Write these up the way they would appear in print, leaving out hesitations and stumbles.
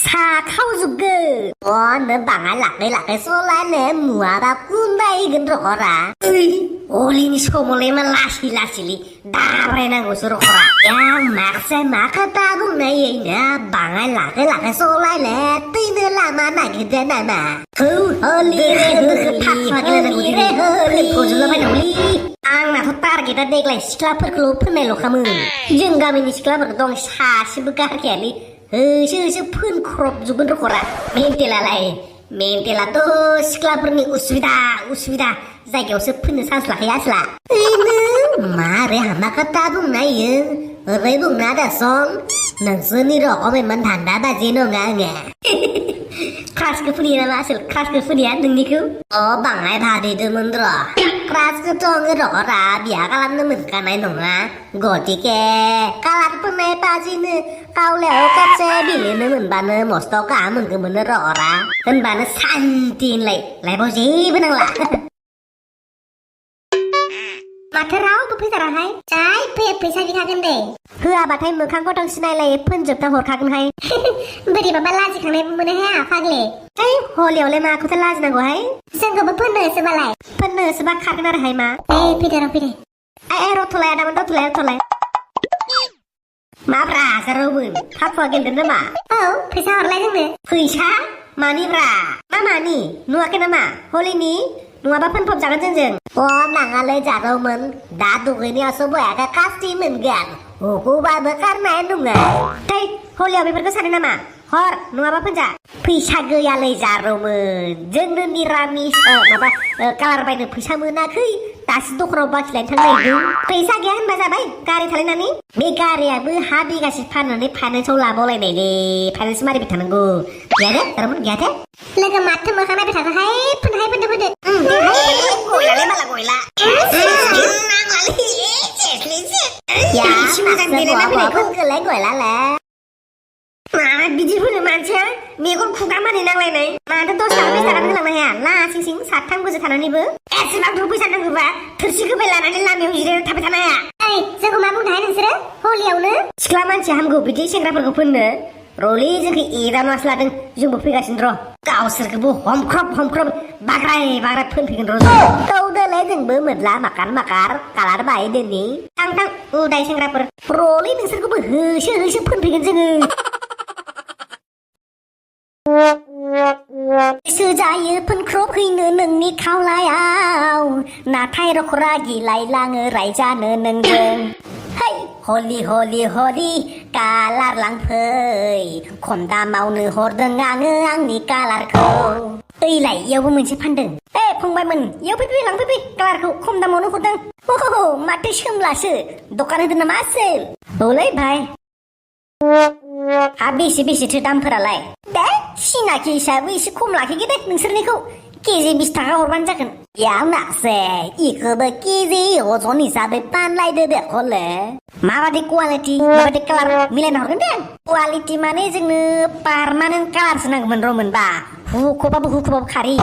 ชาเข้าจุกเกอร์อ๋อเนื้อบางหลักเลยโซลาเนื้อหมูแบบกุ้งได้กันหรอระโอลินชโมเลมันลาชิลิดาไปนั่งกุศลหรอยังมาเซมาคตาบุญในเนี่ยบางหลักเลยโซลาเนื้อตีเนื้อละมาหนักเดินหน้ามาโอลีพักมากันเลยกูดีเลยกูจะเล่าไปหนูลีAngna tuh target ada kelas sekolah perkelupan melo kamu. Jengga mini sekolah berdong sasi bekar kali. Si pun crop juga berkorak. Mentela tuh sekolah perni uswida. Zaga usah pun sanslah ya slah. Ini mare hama kata dong naya. Redong nada song. Nansuni roh ome mantanda bajeno nganga. Kelas kepunyaan masuk kelas kepunyaan dong niku. Oh bangai bade tu mendro. Kelas ketong rora biar kalam nemen kanai nonga. Gotike kalat penai pajine. Kau leo kace bili nemen bana mosto kamen kemen rora. Dan bana santin lai boji benang lah. มาเธอเราก็พี่จะให้ใช่เพื่อพี่ชายที่ข้ากันเด็กเพื่อบัดให้มือข้างก็ต้องชินายเลยเพื่อนจบตาหัวข้ากันให้บดีบ้าลาจิข้างในมือในให้ฟังเลยเฮ้ยโหเหลียวเลยมาคุณทลาจินังกูให้ฉันก็เพื่อนเนยสบายเลยเพื่อนเนยสบายขาดกันอะไรให้มาพี่เดี๋ยวพี่ไอ้รถทุเรศมันรถทุเรศมาปราสรุปมึงพักฟังกันเดินมาพี่ชายอะไรจังเลยพี่ชายมานี่ปรามานี่นัวกันมาโฮลีนี้นัวบ้าเพิ่นพบจากกันจริงๆว่าหนังอะไรจากเราเหมือนดาดูกันเนี่ยสบายกับคาสตีเหมือนกันโอ้กูบ้าเบิกการแม่นุ่งไงใช่เขาเลี้ยวไปเป็นก็สั่นนะมาฮอร์นัวบ้าเพิ่นจ้ะพี่ชายเกยอะไรจากเราเหมือนจึงนึกนิรามิสมาบ้ากลาไปนึกพี่ชายมือนักคือตาสิตุกรบักเล่นทั้งเลยดูพี่ชายแกนมาจากไหนการีทะเลนั่นนี่มีการีมือฮาบีกับสิพันนั่นนี่พันในโชว์ลาโบเลยไม่ดีพันในสมาร์ทไปทางนั้นกูแย่เด้แต่เราไม่แย่เด้แล้วก็มัดทั้งมือข้างในไปทางให้เพิ่นเด้กุยละเล่นมาละกุยละนางละลีเจ็ดลิเจ็ดอย่าชิมกันดีเลยนะพี่เพิ่งเกิดแล้วกุยละแหละมาบิจิพูดมันเชียมีคนคู่กันมาในนางเลยไหมมาทั้งตัวสาวไม่สารไม่หลังมาฮะล่าชิงสัตว์ทั้งกูจะทำอะไรบ้างสำหรับทุกผู้ชายทั้งกูว่าทุกสิ่งก็เป็นลานั่นลามีอยู่ที่ทำไปทำไมอ่ะไอ้เจ้ากูมาบุญไทยนั่นสิเด้อโหเลี้ยวเนอะสกลามันเชียมกูบิจิเชียงราบกูพุ่นเนอะโรลี่จึงคืออีดามาสลัดจึงบุพเพกันสินโรก้าวสิกบุหอมครบบากไรเพื่อนพิกันโรสก้าวเดินเลยจึงเบื่อเหมือนละmakanกาลาดใบเดินนี้ทั้งได้เชียงราบโรลี่นึงสิกบุชื่อเพื่อนพิกันจึงชื่อใจเพิ่นครบคือเนื้อหนึ่งนี่เข้าไล่เอาหน้าไทยเราครากีไล่ลางไรจ้าเนื้อหนึ่งเดิงเฮ้ยโฮลีกาลาดหลังเพยคนตาเมาเนื้อโหดเดิงงนี่กาลาดเขาไหลเยาว์มึงใช่พันเดิงพงใบมันเยาว์พี่หลังพี่กาลาดเขาคมตาเมาเนื้อโหดเดิงโอ้โหมาที่ชิมละชื่อดุกันเดินมาเซลโอ้เลยไปhabis cerita peralai. Dah, sina kisah wis kum lagi kita nungsir niku. Kizi bis tanga orang jangan. Ya nak se, ikut kizi ojo ni sabe pan lai de kole. Mawa di quality, mawa di kelar milen orang kan. Quality mana jeng permanen kelar senang menromen ba. Hukup kari.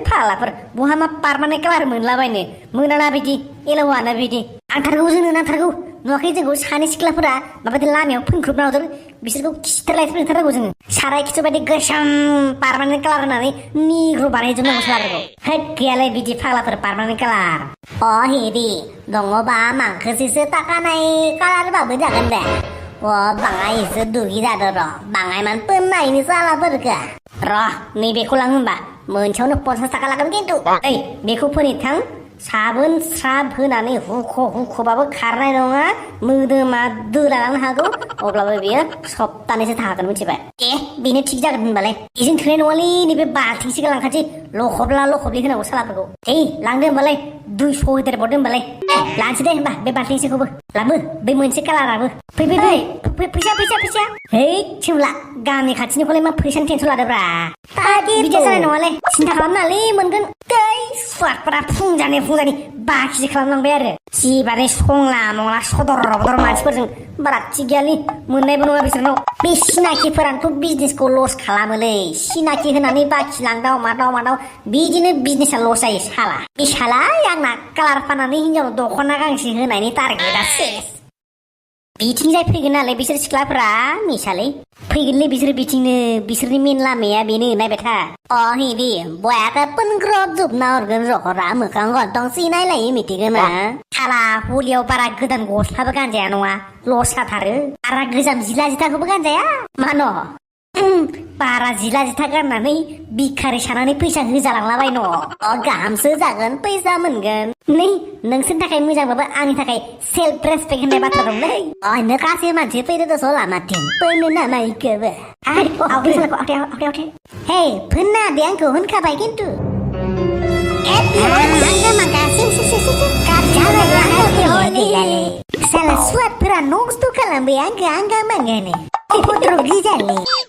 Pala per, Muhammad permanen kelar menlawan ni. Menala biji, ilawana biji. Antar gu. Nuakai jenggo sani sekolah pura, bapak dilamnya pun grup nautur, bisa gue terlihat pun terlalu jeng. Sarai kita coba digesam permanen kelar nani, ni grup aneh jeng nggak salah gue. Hek kialai biji pala per permanen kelar. Oh hidi, dongo ba mang kesisi takanai kelar babu jangan deh. Wah bangai sedu kita doro, bangai man pernah ini salah berga. Roh, ni beku langun ba, mencau nuk pon sasakalakan gitu. Beku pun itang. 사분 사분하니 후코 바보 가라이롱아 무드마 드라랑 하고 오글라베비야 섭단에서 다 가는 집에 미네 튀기자 같은 발에 이젠 트레인 원리 니베 바티시가 랑카지 로코블리 그나고 살아보고 에이 랑된 발에 두이 소이들 보던 발에 란치데 바 바티시 코브 라브 베문치 깔라라브 피샤 에이 침라 가미 같이 니콜레 막 프리션 텐솔라더라 따기 비제사네 노래 진짜 가만나리 뭔근 떼이 수학 para 풍자네 바퀴지 칼랑랑 베르 지바레 송라 몽라 소도로로도로 마치버증 바락지기알리 문내분호가 비스노 비시나키 프란토 비즈니스코 로스 칼라물레 시나키 흔하니 바퀴랑다오 마다오 비즈니스 로사이 살아 비살아 양나 깔라르파나니 힌정 도코나강시 흔하니 따르게다 세스 बिथिंजाय फैगोन नालाय बिसोर सिख्लाफोरा मिसालै फैगोनलै बिसोर बिथिंनो बिसोरनि मेन लामाया बेनो नायबाय था हिदि बयाखौ पोनग्रब जोबना हरगोन रखरा मोखां गन्थं सिनायलायै मिथिगोन ना खाला हलियाव बारा गोदान गस्लाबो गानजाया नङा लस जाथारो बारा गोजाम जिला जिथाखौबो गानजाया मानो बारा जिला जिथा गाननानै बिखारि सानानै फैसा होजालांलाबाय न गाहामसो जागोन फैसा मोनगोन नै नोंसोरनि थाखाय मोजांबाबो आंनि थाखाय सेल्फ रेसपेक्ट होननाय बाथ्रा दंलै नो गासै मानसि फैदो दस लामाथिं पोनो नामा इखौबो हे फोनना दे आंखौ होनखाबाय खिन्थु साला सुवादफोरा नस्त खालामबाय आंखौ आंगामांगानो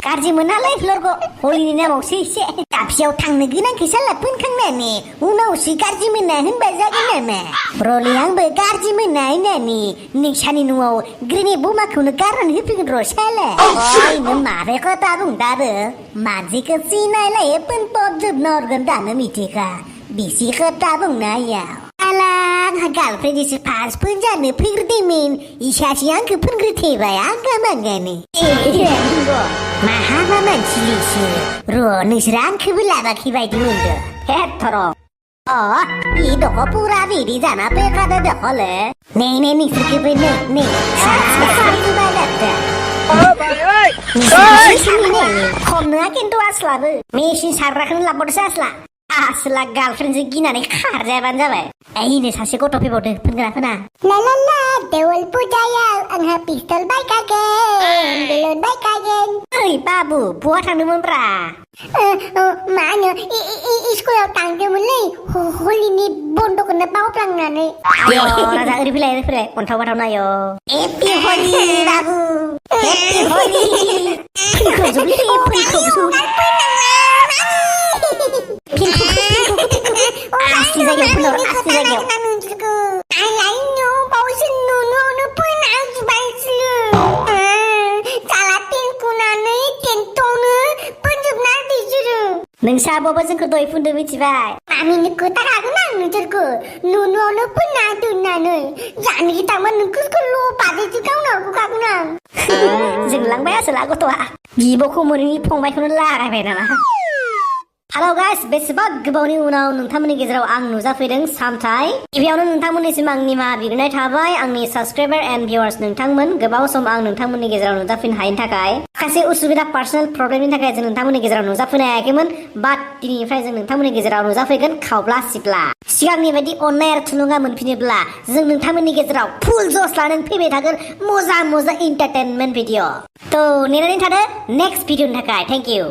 गाज्रि मोनालाय फ्लरखौ हलिनि नामावसो एसे दाबसेयाव थांनो गोनांखौ साला फोनखांनानै उनावसो गाज्रि मोना होनबा जागोन नामा रलि आंबो गाज्रि मोना होननानै नोंसानि न'आव ग्रेनेड बमाखौनो गारनानै होफैगोन र' साला नों माबे खोथा बुंदारो मानसिखौ सिनायलाय फोनपब जोबना हरगोन दानो मिथिखा बिसि खोथा बुंनाया आंहा गार्लफ्रेन्डनिसो फार्स्ट फोनजानो फैग्रोदोंमोन इसासो आंखौ फोनग्रोथेबाय आंगामांगानो माहाबा मानसिलिसो र' नोंसोर आंखौबो लाबाखै बायदि मोनदो हेथर इ दख पुरा रेडि जाना फैखादो दखले नै नोंसोरखौबो नै खमनोआ खिन्थु आस्लाबो मेसिन सारग्राखौनो लाबोदोसो आस्ला गार्लफ्रेन्डजों गिनानै खारजायाबानो जाबाय ऐनो सासे गथ' फैबावदो फोनग्रा फोना ला देवल पुजायाव आंहा पिस्तल बायखागोन बेलुन बायखागोन ओइ बाबु बहा थांदोंमोनब्रा मा होनो स्कुलाव थांदोंमोनलै हलिनि बन्द'खौनो बावफ्लांनानै राजा ओरै फैलाय अन्थाव बाथाव नायो हेपि हलि बाबु हेपि हलि आस्ति जायगायाव फैनो आस्ति जायगायाव नोंसा बाबा जोंखौ दय फुनदो मिथिबाय मामिनि खोथा हागोन आं नोंसोरखौ न'आवनो फोनना दोननानै जानो गिथांबा नोंखौ बादैसो गावनो हरखागोन आं जोंलांबाय आसोला गथ'आ बिब'खौ मोनैनि फंबायखौनो लागायबाय नामा हेलो गाइस बेसेबा गोबावनि उनाव नोंथांमोननि गेजेराव आं नुजाफैदों सामथाय गिबियावनो नोंथांमोननिसिम आंनि निमाहा बिग्रोनाय थाबाय आंनि साबस्क्राइबार एन्ड भिउवार्स नोंथांमोन गोबाव सम आं नोंथांमोननि गेजेराव नुजाफैनो हायैनि थाखाय माखासे उसुबिदा पार्सनेल प्रब्लेमनि थाखाय जों नोंथांमोननि गेजेराव नुजाफैनो हायाखैमोन बाट दिनैनिफ्राय जों नोंथांमोननि गेजेराव नुजाफैगोन खावब्ला सिब्ला सिगांनि बायदि अननाय आरो थुलुंगा मोनफिनोब्ला जों नोंथांमोननि गेजेराव फुल जस लानानै फैबाय थागोन मोजां एन्टारटेनमेन्ट भिडिअ थ' नेनानै थादो नेक्स्ट भिडिअनि थाखाय थेंक इउ